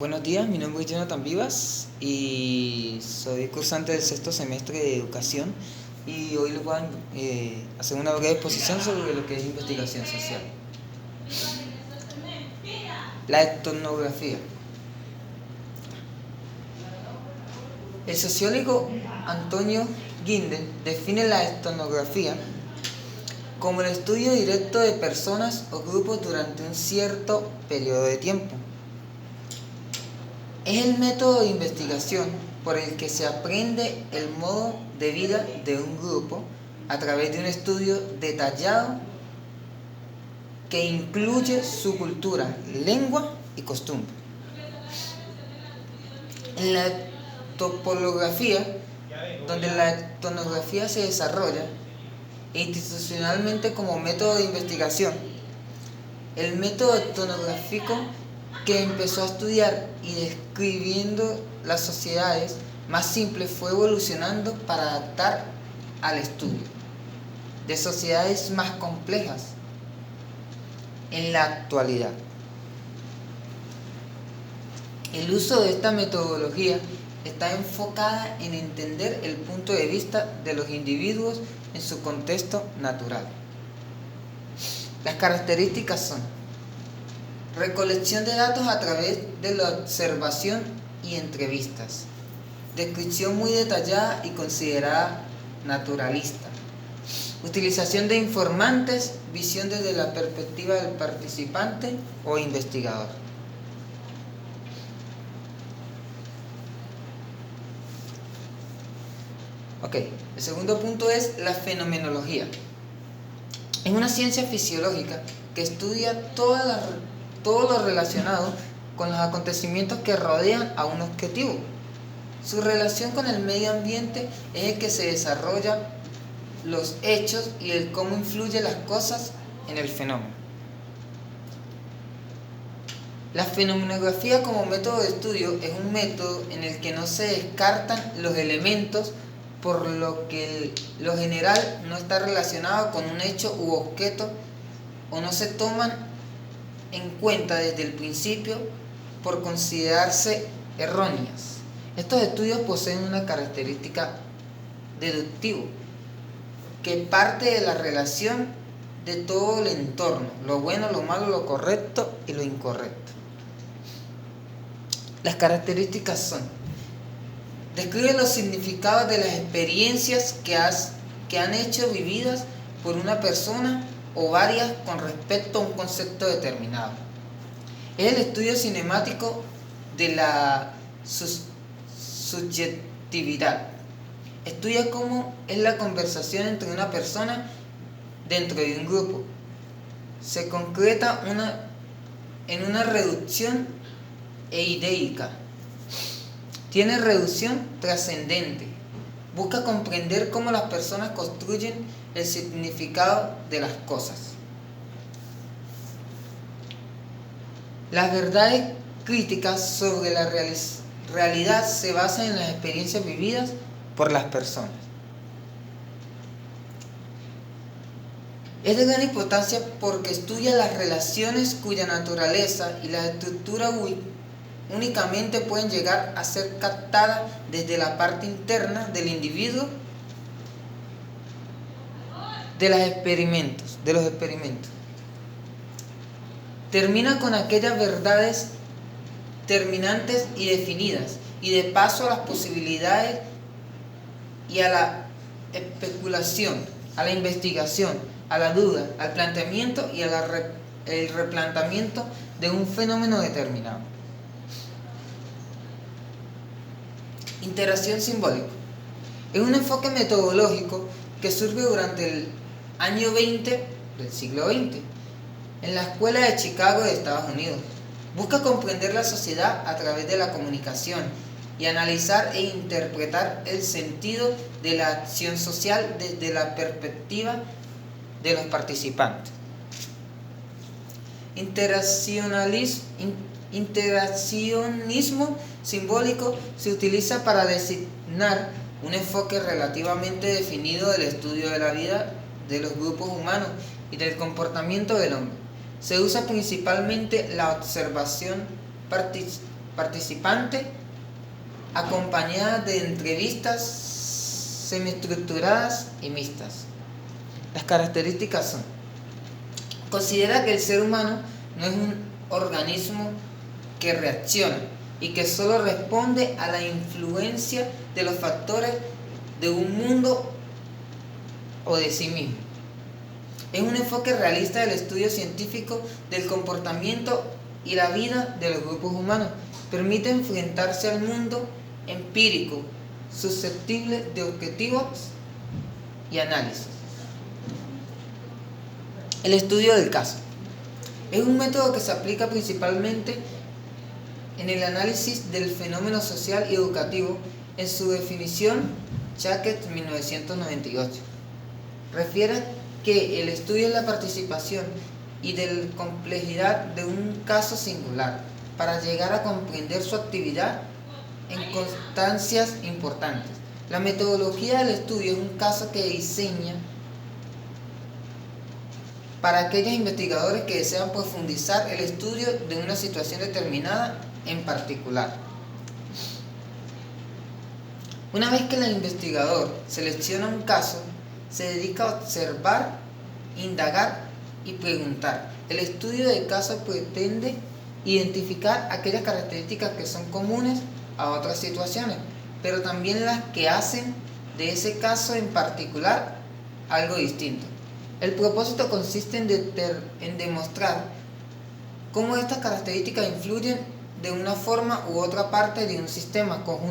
Buenos días, mi nombre es Jonathan Vivas y soy cursante del sexto semestre de educación y hoy les voy a hacer una breve exposición sobre lo que es investigación social. La etnografía. El sociólogo Antonio Gindel define la etnografía como el estudio directo de personas o grupos durante un cierto periodo de tiempo. Es el método de investigación por el que se aprende el modo de vida de un grupo a través de un estudio detallado que incluye su cultura, lengua y costumbre. En la topografía, donde la etnografía se desarrolla institucionalmente como método de investigación, el método etnográfico que empezó a estudiar y describiendo las sociedades más simples fue evolucionando para adaptar al estudio de sociedades más complejas en la actualidad. El uso de esta metodología está enfocada en entender el punto de vista de los individuos en su contexto natural. Las características son: recolección de datos a través de la observación y entrevistas, descripción muy detallada y considerada naturalista, utilización de informantes, visión desde la perspectiva del participante o investigador. El segundo punto es la fenomenología. Es una ciencia fisiológica que estudia todo lo relacionado con los acontecimientos que rodean a un objetivo. Su relación con el medio ambiente es el que se desarrolla los hechos y el cómo influyen las cosas en el fenómeno. La fenomenografía como método de estudio es un método en el que no se descartan los elementos, por lo que lo general no está relacionado con un hecho u objeto o no se toman en cuenta desde el principio por considerarse erróneas. Estos estudios poseen una característica deductiva que parte de la relación de todo el entorno, lo bueno, lo malo, lo correcto y lo incorrecto. Las características son: describe los significados de las experiencias que han hecho vividas por una persona o varias con respecto a un concepto determinado. Es el estudio cinemático de la subjetividad. Estudia cómo es la conversación entre una persona dentro de un grupo. Se concreta en una reducción eideica. Tiene reducción trascendente. Busca comprender cómo las personas construyen el significado de las cosas. Las verdades críticas sobre la realidad se basan en las experiencias vividas por las personas. Es de gran importancia porque estudia las relaciones cuya naturaleza y la estructura únicamente pueden llegar a ser captadas desde la parte interna del individuo de los experimentos. Termina con aquellas verdades terminantes y definidas, y de paso a las posibilidades y a la especulación, a la investigación, a la duda, al planteamiento y el replanteamiento de un fenómeno determinado. Interacción simbólica. Es un enfoque metodológico que surge durante el año 20 del siglo XX en la Escuela de Chicago de Estados Unidos. Busca comprender la sociedad a través de la comunicación y analizar e interpretar el sentido de la acción social desde la perspectiva de los participantes. Interaccionismo simbólico se utiliza para designar un enfoque relativamente definido del estudio de la vida de los grupos humanos y del comportamiento del hombre. Se usa principalmente la observación participante, acompañada de entrevistas semiestructuradas y mixtas. Las características son: considera que el ser humano no es un organismo que reacciona y que solo responde a la influencia de los factores de un mundo o de sí mismo. Es un enfoque realista del estudio científico del comportamiento y la vida de los grupos humanos. Permite enfrentarse al mundo empírico, susceptible de objetivos y análisis. El estudio del caso es un método que se aplica principalmente en el análisis del fenómeno social y educativo. En su definición, Chacket 1998 refiere que el estudio es la participación y de la complejidad de un caso singular para llegar a comprender su actividad en constancias importantes. La metodología del estudio es un caso que diseña para aquellos investigadores que desean profundizar el estudio de una situación determinada en particular. Una vez que el investigador selecciona un caso, se dedica a observar, indagar y preguntar. El estudio de caso pretende identificar aquellas características que son comunes a otras situaciones, pero también las que hacen de ese caso en particular algo distinto. El propósito consiste en demostrar cómo estas características influyen de una forma u otra parte de un sistema, conjunto